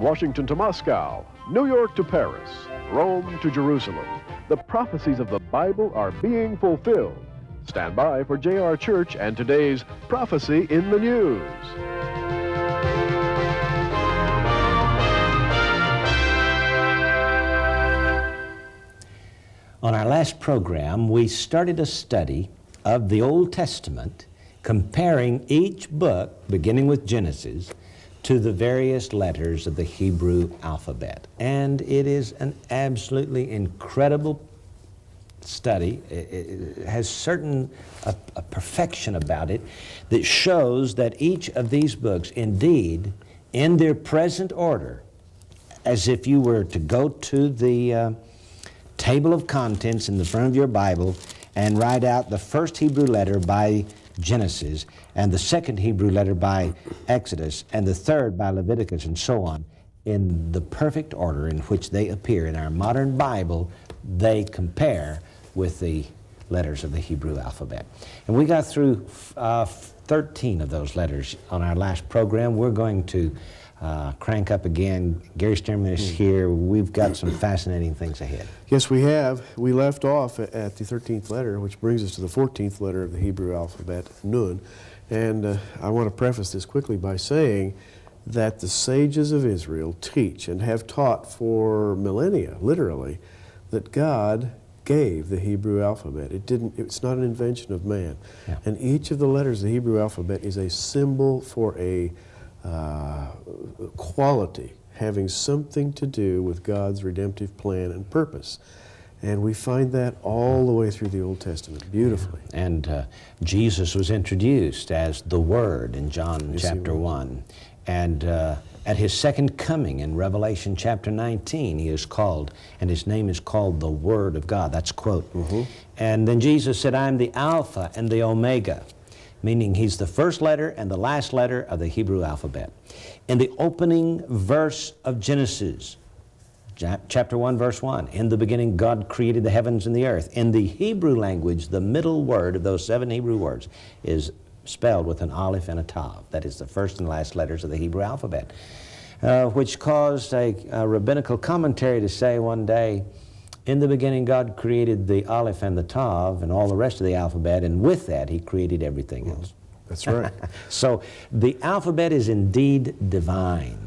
Washington to Moscow, New York to Paris, Rome to Jerusalem, the prophecies of the Bible are being fulfilled. Stand by for J.R. Church and today's Prophecy in the News. On our last program, we started a study of the Old Testament, comparing each book, beginning with Genesis, to the various letters of the Hebrew alphabet. And it is an absolutely incredible study. It has a perfection about it that shows that each of these books, indeed, in their present order, as if you were to go to the table of contents in the front of your Bible and write out the first Hebrew letter by Genesis, and the second Hebrew letter by Exodus, and the third by Leviticus, and so on, in the perfect order in which they appear in our modern Bible. They compare with the letters of the Hebrew alphabet. And we got through 13 of those letters on our last program. We're going to crank up again. Gary Stearman is here. We've got some fascinating things ahead. Yes, we have. We left off at the 13th letter, which brings us to the 14th letter of the Hebrew alphabet, Nun. And I want to preface this quickly by saying that the sages of Israel teach and have taught for millennia, literally, that God gave the Hebrew alphabet. It's not an invention of man. Yeah. And each of the letters of the Hebrew alphabet is a symbol for a quality having something to do with God's redemptive plan and purpose. And we find that all the way through the Old Testament, beautifully. And Jesus was introduced as the Word in John chapter 1. And at His second coming in Revelation chapter 19, He is called, and His name is called the Word of God. That's a quote. And then Jesus said, "I am the Alpha and the Omega," meaning He's the first letter and the last letter of the Hebrew alphabet. In the opening verse of Genesis, chapter 1, verse 1, in the beginning God created the heavens and the earth. In the Hebrew language, the middle word of those 7 Hebrew words is spelled with an aleph and a tav. That is the first and last letters of the Hebrew alphabet, which caused a rabbinical commentary to say one day, in the beginning God created the aleph and the tav and all the rest of the alphabet, and with that He created everything else. That's right. So the alphabet is indeed divine.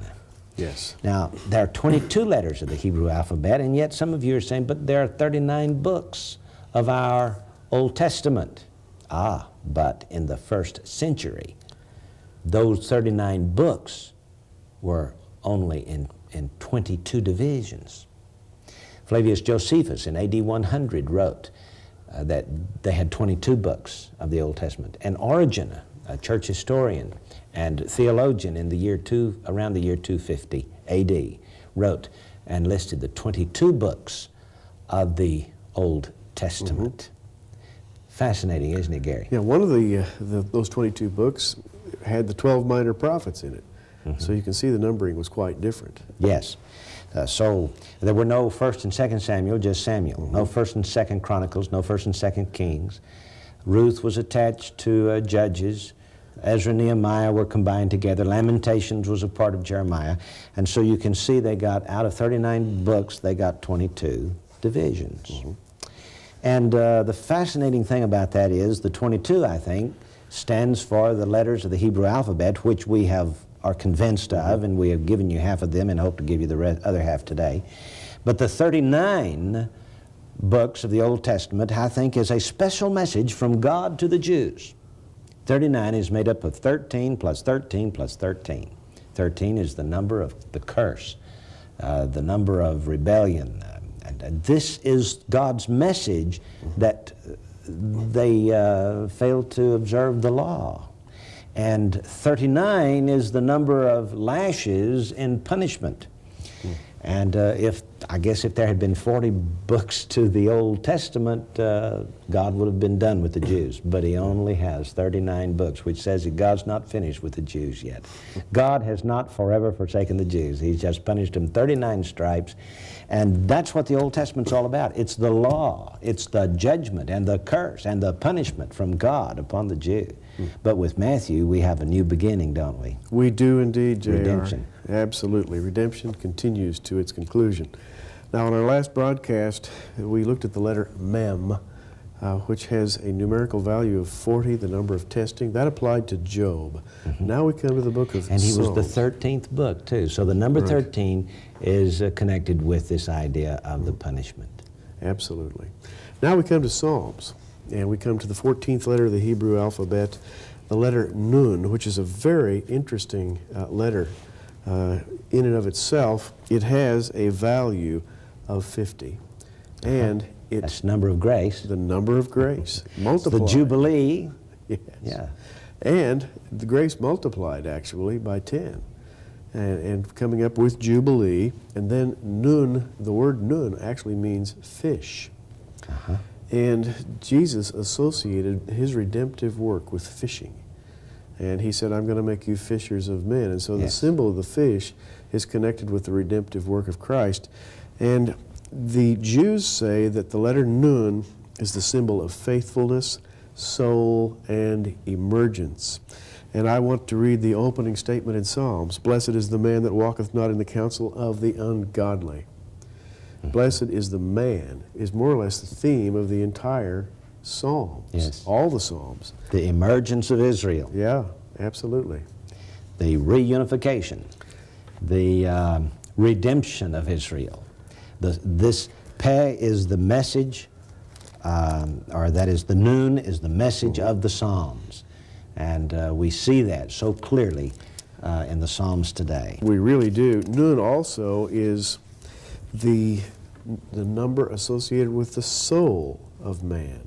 Yes. Now, there are 22 letters of the Hebrew alphabet, and yet some of you are saying, but there are 39 books of our Old Testament. But in the first century, those 39 books were only in 22 divisions. Flavius Josephus in AD 100 wrote that they had 22 books of the Old Testament. And Origen, a church historian and theologian in the year around the year 250 AD, wrote and listed the 22 books of the Old Testament. Fascinating, isn't it, Gary? Yeah, one of those 22 books had the 12 minor prophets in it. So you can see the numbering was quite different. Yes. So there were no 1st and 2nd Samuel, just Samuel. No 1st and 2nd Chronicles, no 1st and 2nd Kings. Ruth was attached to Judges. Ezra and Nehemiah were combined together. Lamentations was a part of Jeremiah. And so you can see they got, out of 39 books, they got 22 divisions. And the fascinating thing about that is the 22, I think, stands for the letters of the Hebrew alphabet, which we are convinced of, and we have given you half of them and hope to give you the other half today. But the 39 books of the Old Testament, I think, is a special message from God to the Jews. 39 is made up of 13 plus 13 plus 13. 13 is the number of the curse, the number of rebellion. And this is God's message that they failed to observe the law. And 39 is the number of lashes in punishment. And if I guess if there had been 40 books to the Old Testament, God would have been done with the Jews. But he only has 39 books, which says that God's not finished with the Jews yet. God has not forever forsaken the Jews. He's just punished them 39 stripes. And that's what the Old Testament's all about. It's the law. It's the judgment and the curse and the punishment from God upon the Jew. But with Matthew, we have a new beginning, don't we? We do indeed, J.R. Redemption. Absolutely. Redemption continues to its conclusion. Now, in our last broadcast, we looked at the letter Mem, which has a numerical value of 40, the number of testing. That applied to Job. Now we come to the book of And he was Psalms. the 13th book, too. So the number 13 is connected with this idea of the punishment. Absolutely. Now we come to Psalms, and we come to the 14th letter of the Hebrew alphabet, the letter Nun, which is a very interesting letter in and of itself. It has a value of 50. And That's number of grace. the number of grace The multiplied. Jubilee. Yes. Yeah. And the grace multiplied, actually, by 10. And coming up with Jubilee. And then Nun, the word Nun actually means fish. And Jesus associated his redemptive work with fishing. And he said, I'm going to make you fishers of men. And so the Yes. symbol of the fish is connected with the redemptive work of Christ. And the Jews say that the letter Nun is the symbol of faithfulness, soul, and emergence. And I want to read the opening statement in Psalms. Blessed is the man that walketh not in the counsel of the ungodly. Blessed is the man is more or less the theme of the entire Psalms. Yes. All the Psalms. The emergence of Israel. Yeah, absolutely. The reunification. The redemption of Israel. This Peh is the message, or that is the Nun is the message of the Psalms. And we see that so clearly in the Psalms today. We really do. Nun also is the number associated with the soul of man.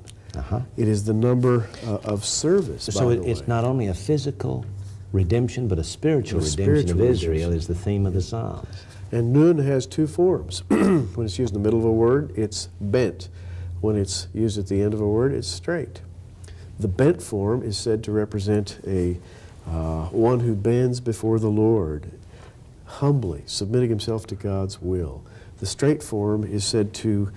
It is the number of service, So by the it's way. not only a physical redemption, but a spiritual A redemption spiritual of Israel redemption. is the theme of the Psalms. And Nun has two forms. When it's used in the middle of a word, it's bent. When it's used at the end of a word, it's straight. The bent form is said to represent a one who bends before the Lord, humbly submitting himself to God's will. The straight form is said to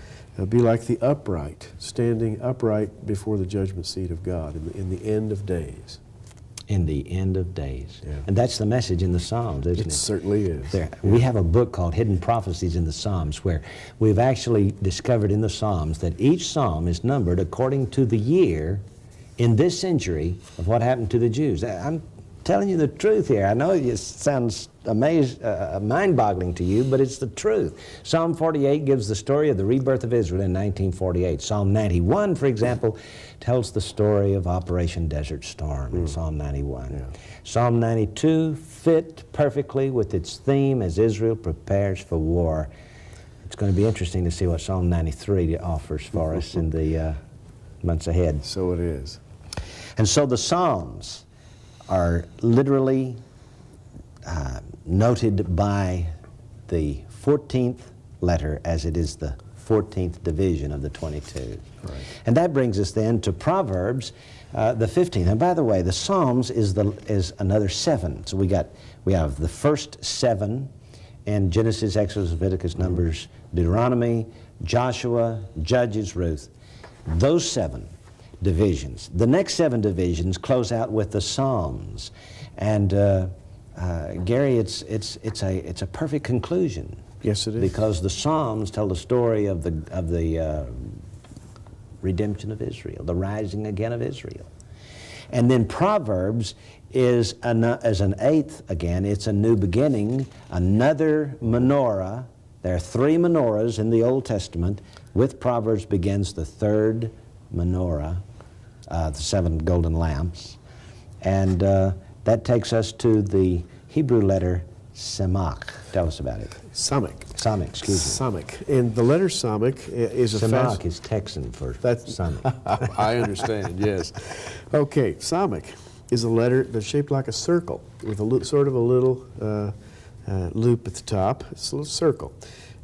be like the upright, standing upright before the judgment seat of God in the end of days. In the end of days. Yeah. And that's the message in the Psalms, isn't It it? certainly is. There, we have a book called Hidden Prophecies in the Psalms, where we've actually discovered in the Psalms that each psalm is numbered according to the year in this century of what happened to the Jews. I'm telling you the truth here. I know it sounds mind-boggling to you, but it's the truth. Psalm 48 gives the story of the rebirth of Israel in 1948. Psalm 91, for example, tells the story of Operation Desert Storm in Psalm 91. Yeah. Psalm 92 fit perfectly with its theme as Israel prepares for war. It's going to be interesting to see what Psalm 93 offers for us in the months ahead. So it is. And so the Psalms are literally noted by the 14th letter, as it is the 14th division of the 22. Right. And that brings us then to Proverbs, the 15th. And by the way, the Psalms is another 7. So we have the first 7 in Genesis, Exodus, Leviticus, Numbers, Deuteronomy, Joshua, Judges, Ruth. Those 7 divisions. The next 7 divisions close out with the Psalms. And Gary, it's a perfect conclusion. Yes, it is. Because the Psalms tell the story of the redemption of Israel, the rising again of Israel. And then Proverbs is as an 8th again. It's a new beginning, another menorah. There are 3 menorahs in the Old Testament. With Proverbs begins the 3rd menorah, the 7 golden lamps. And that takes us to the Hebrew letter Samach. Tell us about it. Samach. Samach, excuse me. Samach. And the letter Samach is a Samach is Texan for Samach. I understand, yes. Okay, Samach is a letter that's shaped like a circle with sort of a little loop at the top. It's a little circle.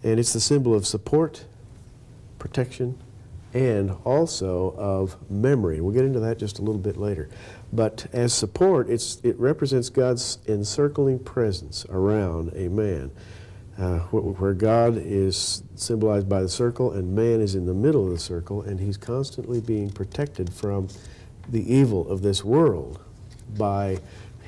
And it's the symbol of support, protection, and also of memory. We'll get into that just a little bit later. But as support, it represents God's encircling presence around a man, where God is symbolized by the circle and man is in the middle of the circle, and he's constantly being protected from the evil of this world by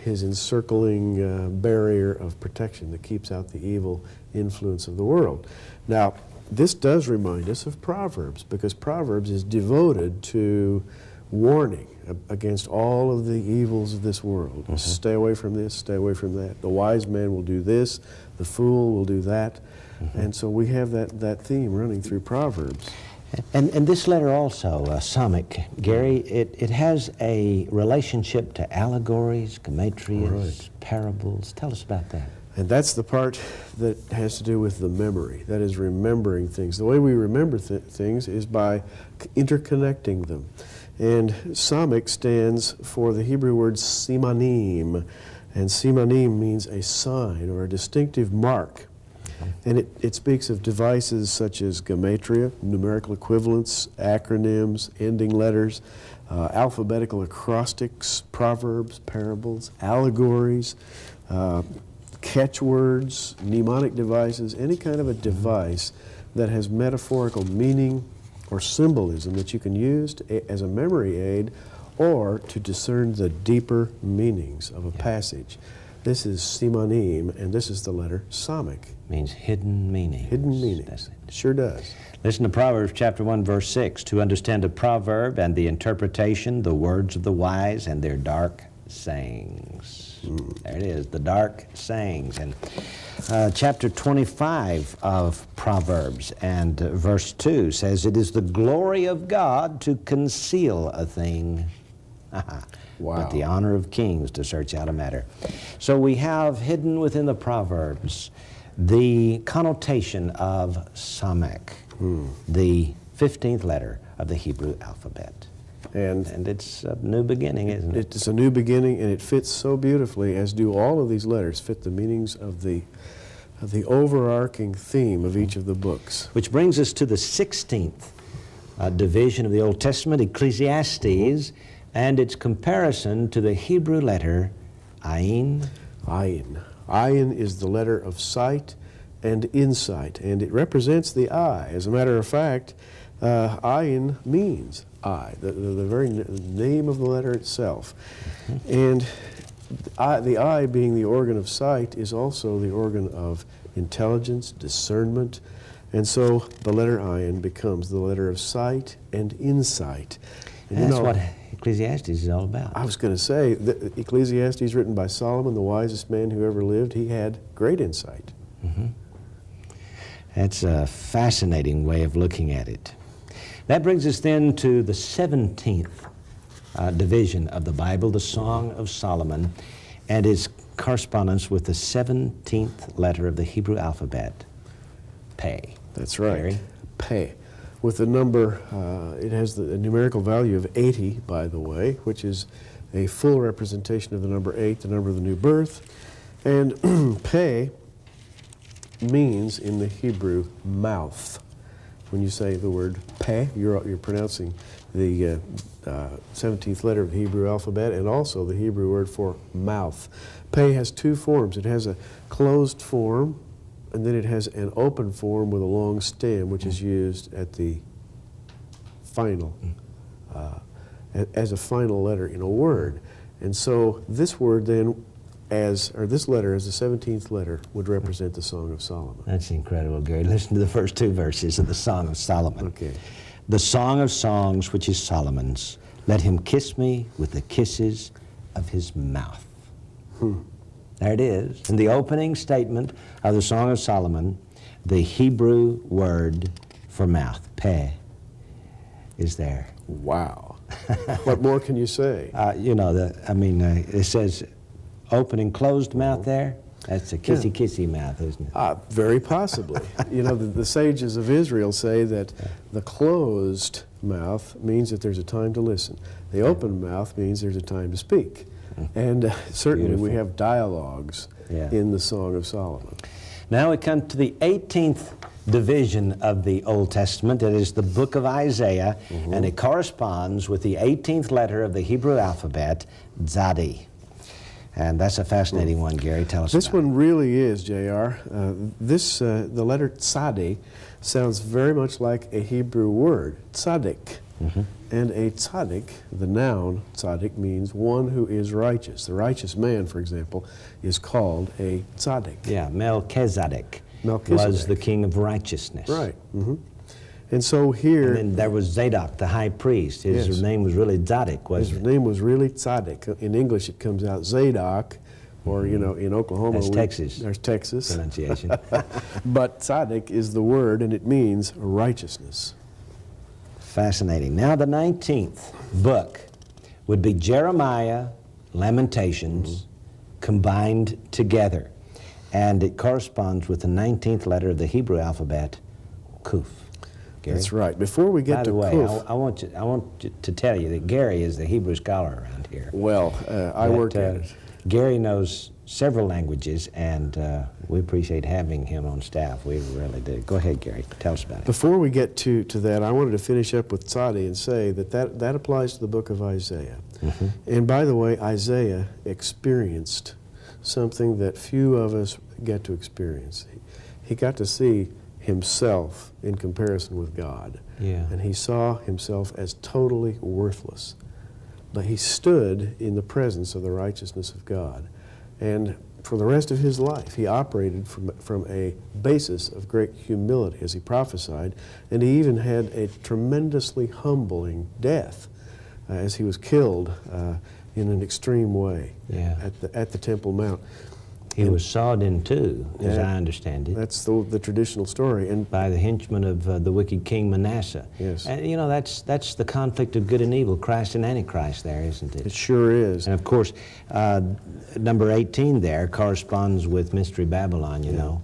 his encircling barrier of protection that keeps out the evil influence of the world. Now, this does remind us of Proverbs, because Proverbs is devoted to warning against all of the evils of this world. Mm-hmm. Stay away from this, stay away from that. The wise man will do this, the fool will do that. Mm-hmm. And so we have that theme running through Proverbs. And this letter also, Psalmic, Gary, it has a relationship to allegories, gematria, right, parables. Tell us about that. And that's the part that has to do with the memory, that is remembering things. The way we remember things is by interconnecting them. And Psalmic stands for the Hebrew word simanim, and simanim means a sign or a distinctive mark. And it speaks of devices such as gematria, numerical equivalents, acronyms, ending letters, alphabetical acrostics, proverbs, parables, allegories, catchwords, mnemonic devices, any kind of a device that has metaphorical meaning or symbolism that you can use as a memory aid or to discern the deeper meanings of a passage. This is simanim, and this is the letter Psalmic. Means hidden meanings. Hidden meanings. Sure does. Listen to Proverbs chapter 1, verse 6. To understand a proverb and the interpretation, the words of the wise and their dark sayings. There it is, the dark sayings. And chapter 25 of Proverbs and verse 2 says, it is the glory of God to conceal a thing. Wow. But the honor of kings to search out a matter. So we have hidden within the Proverbs the connotation of Psalmic, the 15th letter of the Hebrew alphabet. And it's a new beginning, isn't it? It's a new beginning, and it fits so beautifully, as do all of these letters, fit the meanings of the overarching theme of each of the books. Which brings us to the 16th division of the Old Testament, Ecclesiastes, and its comparison to the Hebrew letter Ayin. Ayin. Ayin is the letter of sight and insight, and it represents the eye. As a matter of fact, Ayin means eye, the very name of the letter itself. And the eye, being the organ of sight, is also the organ of intelligence, discernment, and so the letter Ayin becomes the letter of sight and insight. And that's what Ecclesiastes is all about. I was going to say, Ecclesiastes, written by Solomon, the wisest man who ever lived, he had great insight. That's a fascinating way of looking at it. That brings us then to the 17th division of the Bible, the Song of Solomon, and its correspondence with the 17th letter of the Hebrew alphabet, Pe. That's right, Gary? Pe. With the number, it has the numerical value of 80, by the way, which is a full representation of the number 8, the number of the new birth. And Pe means in the Hebrew mouth. When you say the word Pe, you're pronouncing the 17th letter of the Hebrew alphabet and also the Hebrew word for mouth. Pe has two forms. It has a closed form, and then it has an open form with a long stem, which is used at the final, as a final letter in a word. And so this word then, this letter as the 17th letter, would represent the Song of Solomon. That's incredible, Gary. Listen to the first two verses of the Song of Solomon. Okay. The Song of Songs, which is Solomon's, let him kiss me with the kisses of his mouth. There it is. In the opening statement of the Song of Solomon, the Hebrew word for mouth, Pe, is there. Wow. What more can you say? You know, it says open and closed mouth there. That's a kissy-kissy mouth, isn't it? Very possibly. You know, the sages of Israel say that the closed mouth means that there's a time to listen. The open mouth means there's a time to speak. And certainly we have dialogues in the Song of Solomon. Now we come to the 18th division of the Old Testament. It is the book of Isaiah, and it corresponds with the 18th letter of the Hebrew alphabet, Tzadi. And that's a fascinating one, Gary. Tell us This about one really is, J.R. The letter tzadi sounds very much like a Hebrew word, tzaddik. And a tzaddik, the noun tzaddik, means one who is righteous. The righteous man, for example, is called a tzaddik. Yeah, Melchizedek was the king of righteousness. Right. And so here... And then there was Zadok, the high priest. His name was really Tzaddik, wasn't it? His name was really tzaddik. In English, it comes out Zadok, or, you know, in Oklahoma... That's Texas. There's Texas. Pronunciation. But tzaddik is the word, and it means righteousness. Fascinating. Now the 19th book would be Jeremiah, Lamentations, combined together. And it corresponds with the 19th letter of the Hebrew alphabet, Kuf. Gary? That's right. Before we get to By the way, Kuf... I want to tell you that Gary is the Hebrew scholar around here. Well, I work at it. Gary knows several languages, and we appreciate having him on staff. We really do. Go ahead, Gary. Tell us about it. Before we get to that, I wanted to finish up with Tzadi and say that applies to the book of Isaiah. And by the way, Isaiah experienced something that few of us get to experience. He got to see himself in comparison with God. Yeah. And he saw himself as totally worthless. But he stood in the presence of the righteousness of God. And for the rest of his life, he operated from a basis of great humility as he prophesied, and he even had a tremendously humbling death as he was killed in an extreme way at the Temple Mount. He was sawed in two, as I understand it. That's the traditional story. And by the henchmen of the wicked King Manasseh. Yes. And you know, that's the conflict of good and evil, Christ and Antichrist there, isn't it? It sure is. And of course, number 18 there corresponds with Mystery Babylon, you know,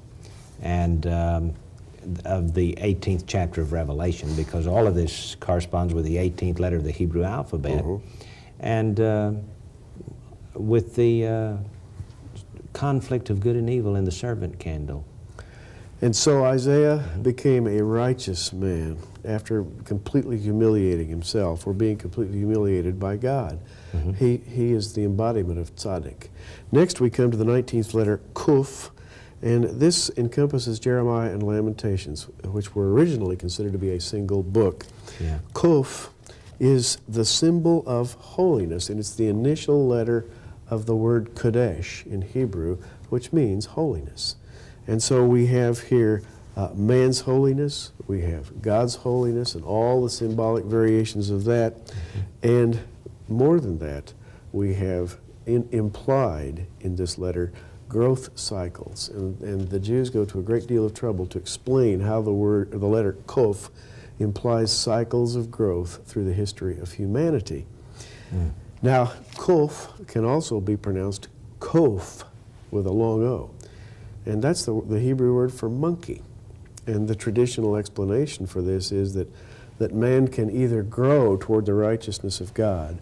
and of the 18th chapter of Revelation, because all of this corresponds with the 18th letter of the Hebrew alphabet. And with the conflict of good and evil in the servant candle. And so Isaiah became a righteous man after completely humiliating himself, or being completely humiliated by God. He is the embodiment of tzaddik. Next we come to the 19th letter, Kuf, and this encompasses Jeremiah and Lamentations, which were originally considered to be a single book. Kuf is the symbol of holiness, and it's the initial letter of the word Kodesh in Hebrew, which means holiness. And so we have here man's holiness, we have God's holiness, and all the symbolic variations of that. And more than that, we have implied in this letter growth cycles. And the Jews go to a great deal of trouble to explain how the letter Kof implies cycles of growth through the history of humanity. Now, Kof can also be pronounced Kof with a long O. And that's the Hebrew word for monkey. And the traditional explanation for this is that man can either grow toward the righteousness of God,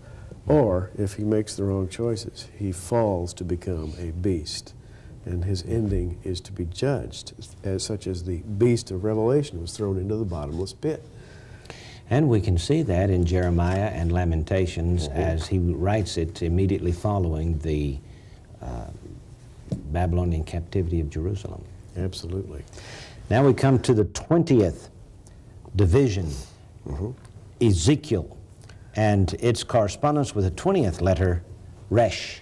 or if he makes the wrong choices, he falls to become a beast. And his ending is to be judged, such as the beast of Revelation was thrown into the bottomless pit. And we can see that in Jeremiah and Lamentations as he writes it immediately following the Babylonian captivity of Jerusalem. Absolutely. Now we come to the 20th division, Ezekiel, and its correspondence with the 20th letter, Resh.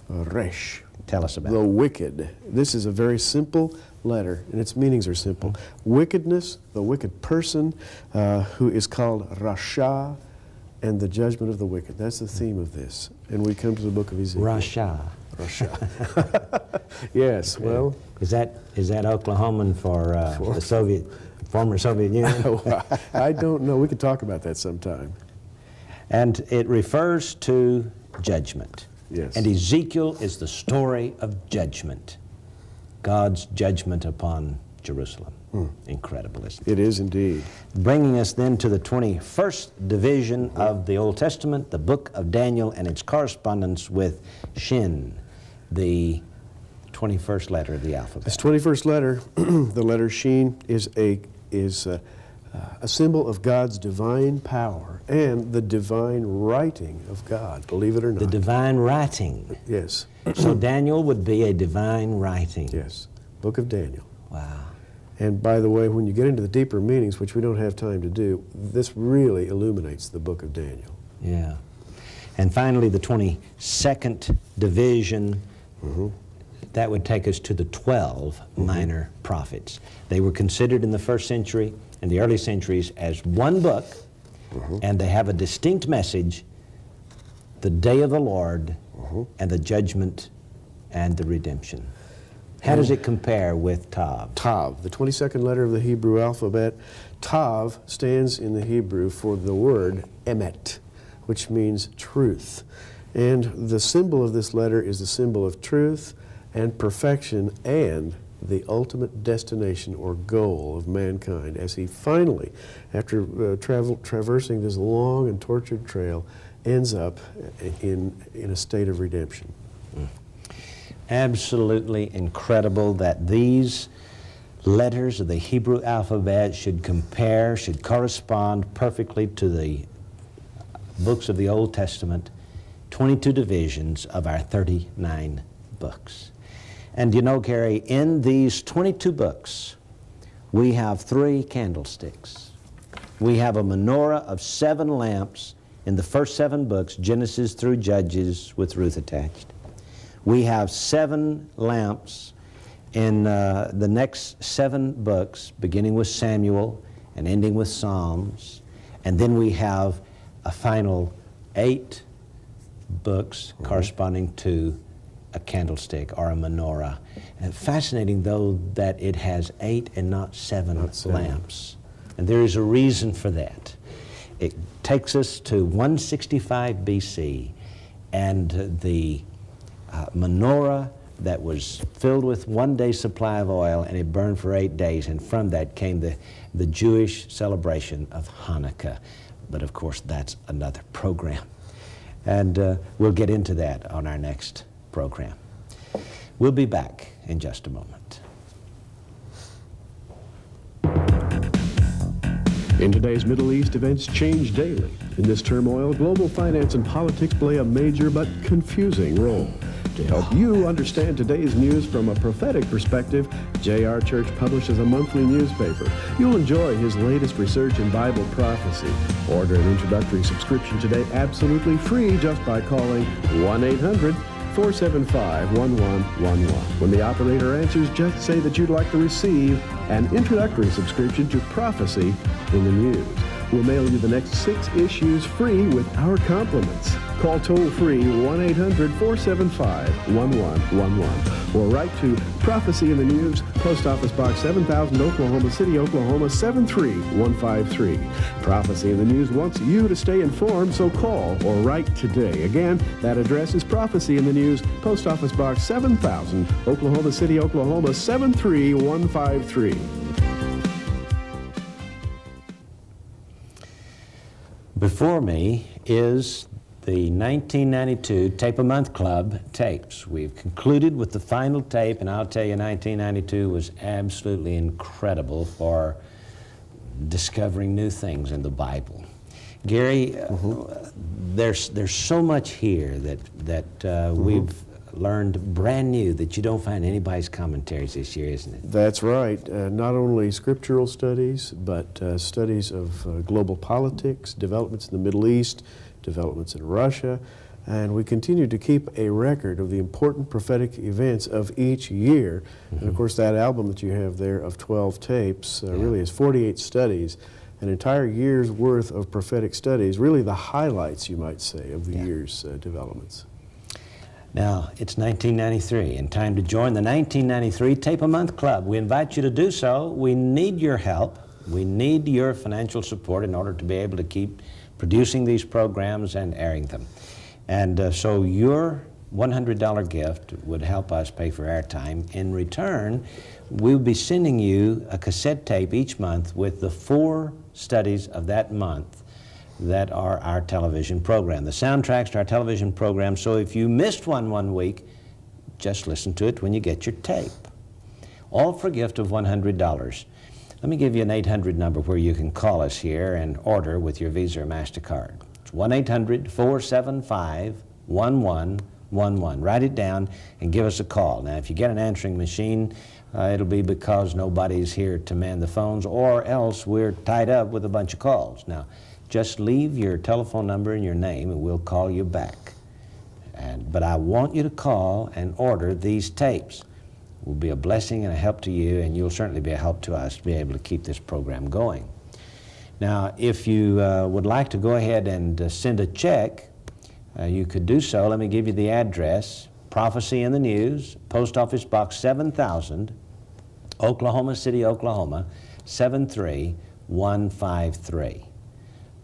Resh. Tell us about the it. wicked. This is a very simple letter, and its meanings are simple. Wickedness, the wicked person, who is called Rasha, and the judgment of the wicked. That's the theme of this. And we come to the book of Ezekiel. Rasha. Rasha. Yes, well. Is that Oklahoman for the former Soviet Union? I don't know. We could talk about that sometime. And it refers to judgment. Yes. And Ezekiel is the story of judgment. God's judgment upon Jerusalem. Incredible, isn't it? It is indeed. Bringing us then to the 21st division of the Old Testament, the book of Daniel and its correspondence with Shin, the 21st letter of the alphabet. This 21st letter, the letter Sheen, is a symbol of God's divine power and the divine writing of God, believe it or not. The divine writing. Yes. So Daniel would be a divine writing. Yes. Book of Daniel. Wow. And by the way, when you get into the deeper meanings, which we don't have time to do, this really illuminates the book of Daniel. Yeah. And finally, the 22nd division, that would take us to the 12 minor prophets. They were considered in the first century and the early centuries as one book, and they have a distinct message: the day of the Lord and the judgment and the redemption. How does it compare with Tav? Tav, the 22nd letter of the Hebrew alphabet. Tav stands in the Hebrew for the word emet, which means truth. And the symbol of this letter is the symbol of truth and perfection and the ultimate destination or goal of mankind as he finally, after traversing this long and tortured trail, ends up in a state of redemption. Absolutely incredible that these letters of the Hebrew alphabet should compare, should correspond perfectly to the books of the Old Testament, 22 divisions of our 39 books. And you know, Gary, in these 22 books, we have 3 candlesticks. We have a menorah of 7 lamps in the first 7 books, Genesis through Judges, with Ruth attached. We have 7 lamps in the next 7 books, beginning with Samuel and ending with Psalms. And then we have a final 8 books corresponding to a candlestick or a menorah. And fascinating, though, that it has 8 and not 7 lamps. And there is a reason for that. It takes us to 165 BC, and the menorah that was filled with 1 day's supply of oil, and it burned for 8 days, and from that came the Jewish celebration of Hanukkah. But of course, that's another program. And we'll get into that on our next program. We'll be back in just a moment. In today's Middle East, events change daily. In this turmoil, global finance and politics play a major but confusing role. To help you understand today's news from a prophetic perspective, J.R. Church publishes a monthly newspaper. You'll enjoy his latest research in Bible prophecy. Order an introductory subscription today absolutely free just by calling 1-800-475-1111. When the operator answers, just say that you'd like to receive an introductory subscription to Prophecy in the News. We'll mail you the next 6 issues free with our compliments. Call toll-free 1-800-475-1111 or write to Prophecy in the News, Post Office Box 7000, Oklahoma City, Oklahoma 73153. Prophecy in the News wants you to stay informed, so call or write today. Again, that address is Prophecy in the News, Post Office Box 7000, Oklahoma City, Oklahoma 73153. Before me is the 1992 Tape a Month Club tapes. We've concluded with the final tape, and I'll tell you, 1992 was absolutely incredible for discovering new things in the Bible. Gary, there's so much here that we've learned brand new that you don't find anybody's commentaries this year, isn't it? That's right. Not only scriptural studies, but studies of global politics, developments in the Middle East, developments in Russia, and we continue to keep a record of the important prophetic events of each year. And of course, that album that you have there of 12 tapes really is 48 studies, an entire year's worth of prophetic studies, really the highlights, you might say, of the year's developments. Now, it's 1993 and time to join the 1993 Tape a Month Club. We invite you to do so. We need your help. We need your financial support in order to be able to keep producing these programs and airing them. And so your $100 gift would help us pay for our time. In return, we'll be sending you a cassette tape each month with the 4 studies of that month that are our television program, the soundtracks to our television program. So if you missed one week, just listen to it when you get your tape. All for a gift of $100. Let me give you an 800 number where you can call us here and order with your Visa or MasterCard. It's 1-800-475-1111. Write it down and give us a call. Now, if you get an answering machine, it'll be because nobody's here to man the phones, or else we're tied up with a bunch of calls. Now, just leave your telephone number and your name, and we'll call you back. But I want you to call and order these tapes. It will be a blessing and a help to you, and you'll certainly be a help to us to be able to keep this program going. Now, if you would like to go ahead and send a check, you could do so. Let me give you the address. Prophecy in the News, Post Office Box 7000, Oklahoma City, Oklahoma, 73153.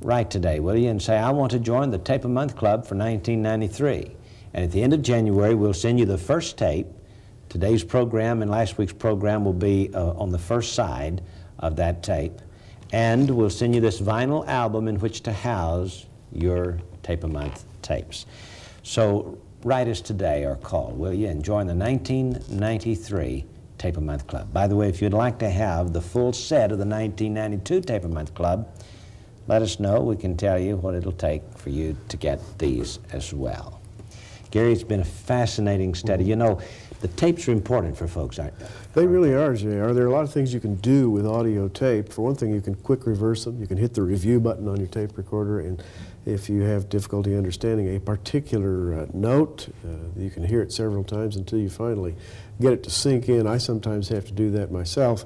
Write today, will you, and say, I want to join the Tape a Month Club for 1993. And at the end of January, we'll send you the first tape. Today's program and last week's program will be on the first side of that tape. And we'll send you this vinyl album in which to house your Tape a Month tapes. So write us today or call, will you, and join the 1993 Tape a Month Club. By the way, if you'd like to have the full set of the 1992 Tape a Month Club, let us know. We can tell you what it'll take for you to get these as well. Gary, it's been a fascinating study. You know, the tapes are important for folks, aren't they? They really are, J.R. There are a lot of things you can do with audio tape. For one thing, you can quick reverse them. You can hit the review button on your tape recorder, and if you have difficulty understanding a particular note, you can hear it several times until you finally get it to sink in. I sometimes have to do that myself.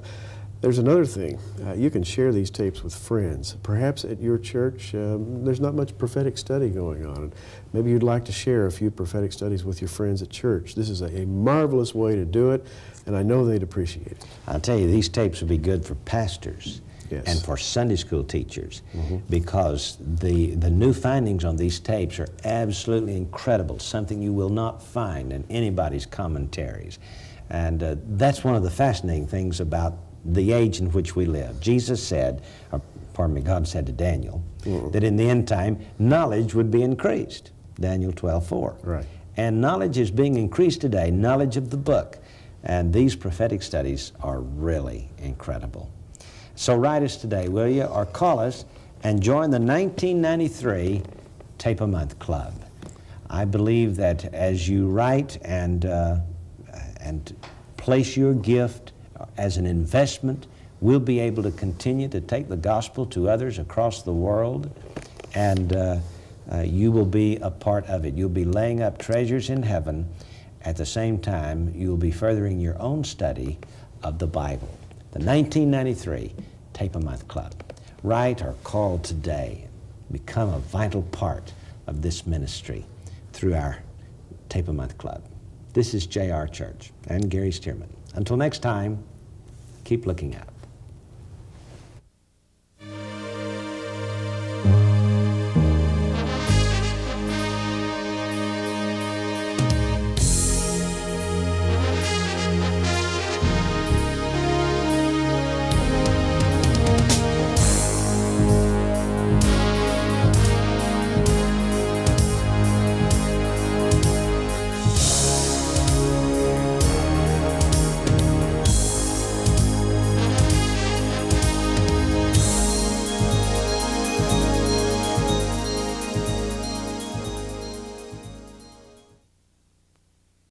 There's another thing. You can share these tapes with friends. Perhaps at your church, there's not much prophetic study going on. Maybe you'd like to share a few prophetic studies with your friends at church. This is a marvelous way to do it, and I know they'd appreciate it. I'll tell you, these tapes would be good for pastors. Yes. And for Sunday school teachers, because the new findings on these tapes are absolutely incredible, something you will not find in anybody's commentaries. And that's one of the fascinating things about the age in which we live. Jesus said, or pardon me, God said to Daniel, that in the end time, knowledge would be increased. Daniel 12:4. Right. And knowledge is being increased today, knowledge of the book. And these prophetic studies are really incredible. So write us today, will you, or call us and join the 1993 Tape a Month Club. I believe that as you write and place your gift as an investment, we'll be able to continue to take the gospel to others across the world, and you will be a part of it. You'll be laying up treasures in heaven. At the same time, you'll be furthering your own study of the Bible. The 1993 Tape a Month Club. Write or call today. Become a vital part of this ministry through our Tape a Month Club. This is J.R. Church and Gary Stearman. Until next time, keep looking up.